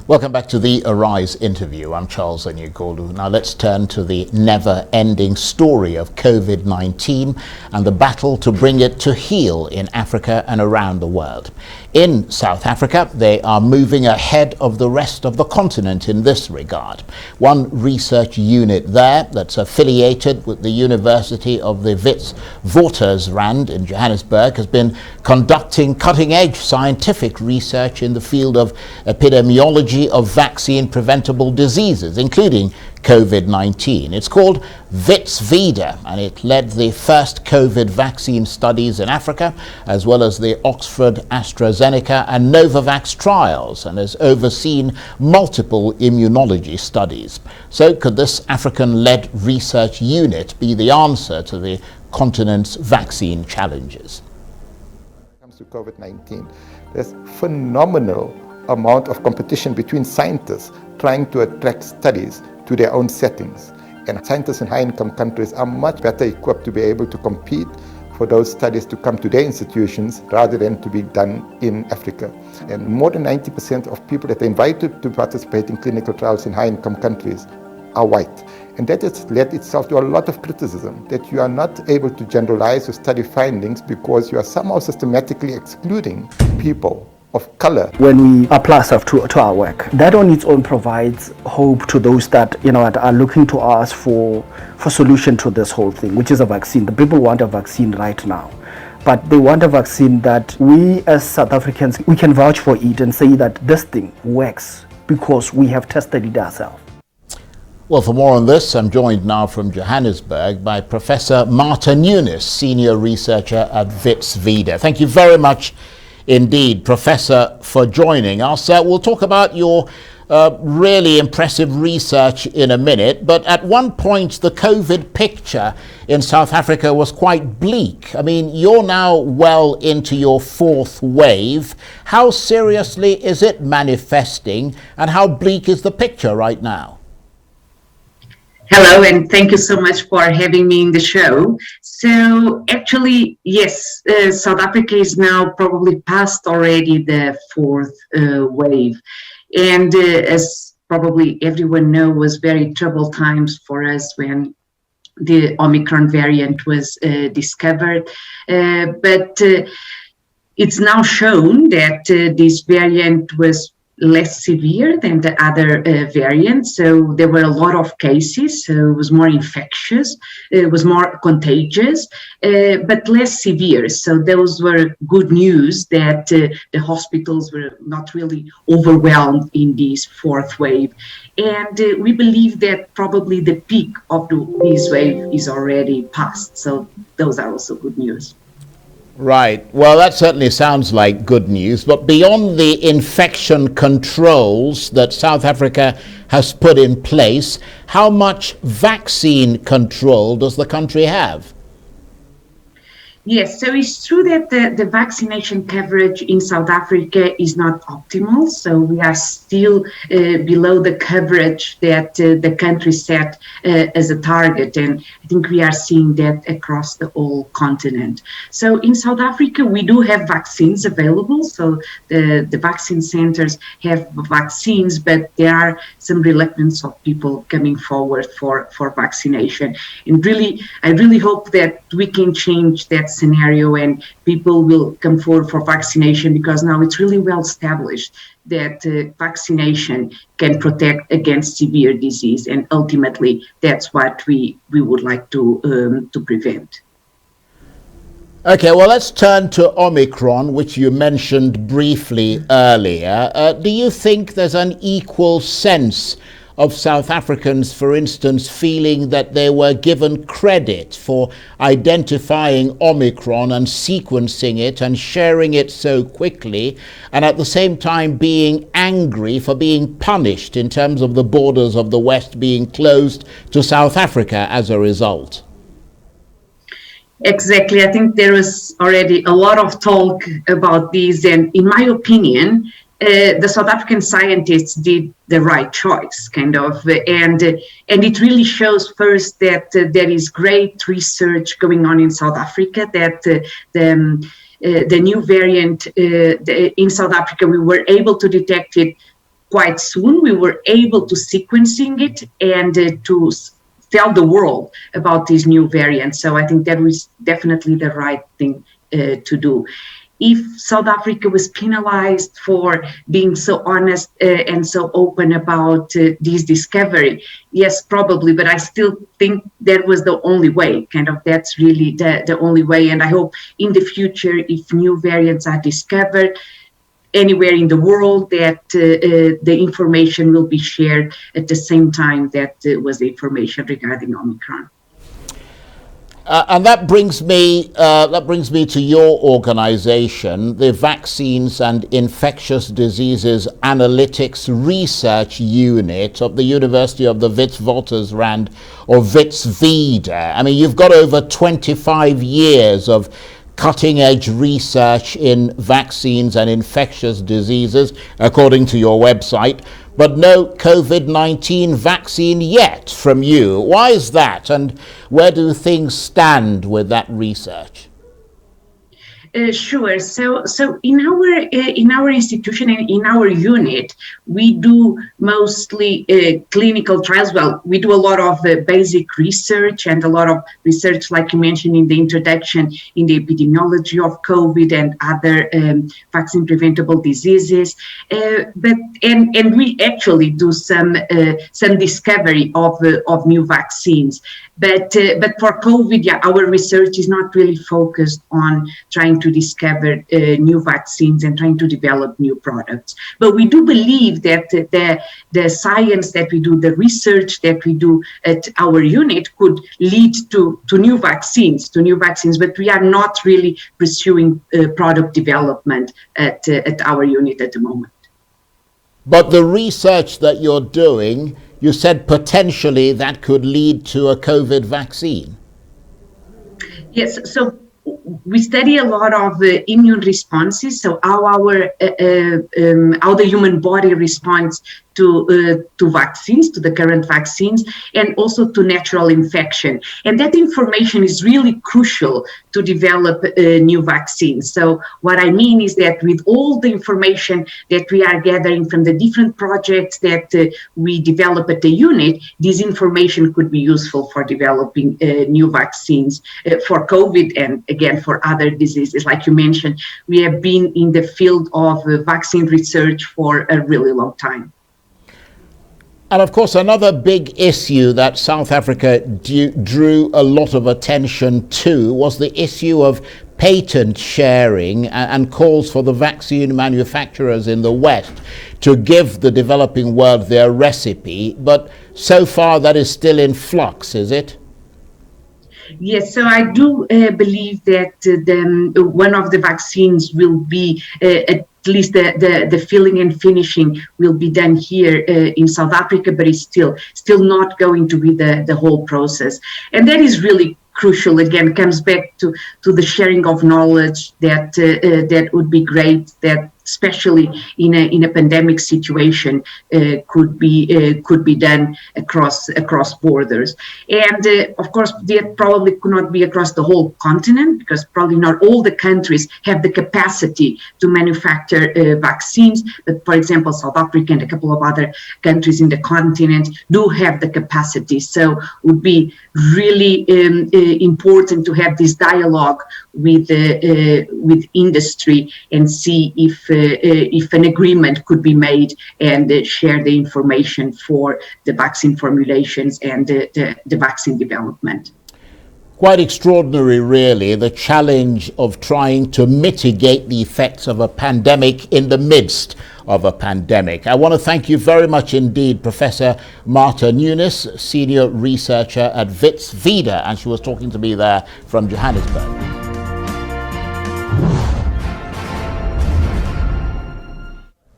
Welcome back to the Arise interview. I'm Charles Onyegolu. Now let's turn to the never-ending story of COVID-19 and the battle to bring it to heel in Africa and around the world. In South Africa, they are moving ahead of the rest of the continent in this regard. One research unit there that's affiliated with the University of the Wits Vida in Johannesburg has been conducting cutting-edge scientific research in the field of epidemiology of vaccine-preventable diseases, including COVID-19. It's called Wits Vida, and it led the first COVID vaccine studies in Africa, as well as the Oxford, AstraZeneca and Novavax trials, and has overseen multiple immunology studies. So could this African-led research unit be the answer to the continent's vaccine challenges? When it comes to COVID-19, there's phenomenal amount of competition between scientists trying to attract studies to their own settings. And scientists in high-income countries are much better equipped to be able to compete for those studies to come to their institutions rather than to be done in Africa. And more than 90% of people that are invited to participate in clinical trials in high-income countries are white. And that has led itself to a lot of criticism, that you are not able to generalize your study findings because you are somehow systematically excluding people of color. When we apply ourselves to our work, that on its own provides hope to those that are looking to us for solution to this whole thing, which is a vaccine. The people want a vaccine right now, but they want a vaccine that we as South Africans, we can vouch for it and say that this thing works because we have tested it ourselves. Well, for more on this, I'm joined now from Johannesburg by Professor Marta Nunes, Senior Researcher at Wits Vida. Thank you very much indeed, Professor, for joining us. We'll talk about your really impressive research in a minute, but at one point the COVID picture in South Africa was quite bleak. I mean, you're now well into your fourth wave. How seriously is it manifesting, and how bleak is the picture right now? Hello, and thank you so much for having me in the show. So actually, yes, South Africa is now probably past already the fourth wave. And as probably everyone knows, was very troubled times for us when the Omicron variant was discovered. But it's now shown that this variant was less severe than the other variants. So there were a lot of cases, so it was more infectious, it was more contagious, but less severe. So those were good news that the hospitals were not really overwhelmed in this fourth wave. And we believe that probably the peak of this wave is already past. So those are also good news. Right. Well, that certainly sounds like good news. But beyond the infection controls that South Africa has put in place, how much vaccine control does the country have? Yes, so it's true that the vaccination coverage in South Africa is not optimal. So we are still below the coverage that the country set as a target. And I think we are seeing that across the whole continent. So in South Africa, we do have vaccines available. So the vaccine centers have vaccines, but there are some reluctance of people coming forward for vaccination. And really, I really hope that we can change that scenario and people will come forward for vaccination, because now it's really well established that vaccination can protect against severe disease, and ultimately that's what we would like to prevent. Okay, well, let's turn to Omicron, which you mentioned briefly earlier. Do you think there's an equal sense of South Africans, for instance, feeling that they were given credit for identifying Omicron and sequencing it and sharing it so quickly, and at the same time being angry for being punished in terms of the borders of the West being closed to South Africa as a result? Exactly. I think there was already a lot of talk about this, and in my opinion, the South African scientists did the right choice, kind of, and it really shows first that there is great research going on in South Africa, that the new variant in South Africa, we were able to detect it quite soon we were able to sequencing it and to tell the world about these new variants. So I think that was definitely the right thing to do. If South Africa was penalized for being so honest and so open about this discovery, yes, probably, but I still think that was the only way. That's really the only way. And I hope in the future, if new variants are discovered anywhere in the world, that the information will be shared at the same time that was the information regarding Omicron. And that brings me to your organization, the Vaccines and Infectious Diseases Analytics Research Unit of the University of the Witwatersrand, or Wits Vida. I mean, you've got over 25 years of cutting-edge research in vaccines and infectious diseases, according to your website, but no COVID-19 vaccine yet from you. Why is that, and where do things stand with that research? Sure. So in our institution and in our unit, we do mostly clinical trials. Well, we do a lot of basic research and a lot of research, like you mentioned in the introduction, in the epidemiology of COVID and other vaccine preventable diseases. But we actually do some discovery of new vaccines. But for COVID, our research is not really focused on trying to discover new vaccines and trying to develop new products. But we do believe that the science that we do, the research that we do at our unit could lead to new vaccines, but we are not really pursuing product development at our unit at the moment. But the research that you're doing, you said potentially that could lead to a COVID vaccine. Yes, so we study a lot of immune responses, so how the human body responds to vaccines, to the current vaccines, and also to natural infection. And that information is really crucial to develop new vaccines. So what I mean is that with all the information that we are gathering from the different projects that we develop at the unit, this information could be useful for developing new vaccines for COVID and again for other diseases. Like you mentioned, we have been in the field of vaccine research for a really long time. And of course, another big issue that South Africa drew a lot of attention to was the issue of patent sharing and calls for the vaccine manufacturers in the West to give the developing world their recipe. But so far that is still in flux, is it? Yes, so I do believe that one of the vaccines will be at least the filling and finishing will be done here in South Africa, but it's still not going to be the whole process. And that is really crucial. Again, comes back to the sharing of knowledge that would be great, that especially in a pandemic situation could be done across borders. And of course, that probably could not be across the whole continent, because probably not all the countries have the capacity to manufacture vaccines. But for example, South Africa and a couple of other countries in the continent do have the capacity. So it would be really important to have this dialogue with industry and see if an agreement could be made and share the information for the vaccine formulations and the vaccine development. Quite extraordinary, really, the challenge of trying to mitigate the effects of a pandemic in the midst of a pandemic. I want to thank you very much indeed, Professor Marta Nunes, Senior Researcher at Wits Vida, and she was talking to me there from Johannesburg.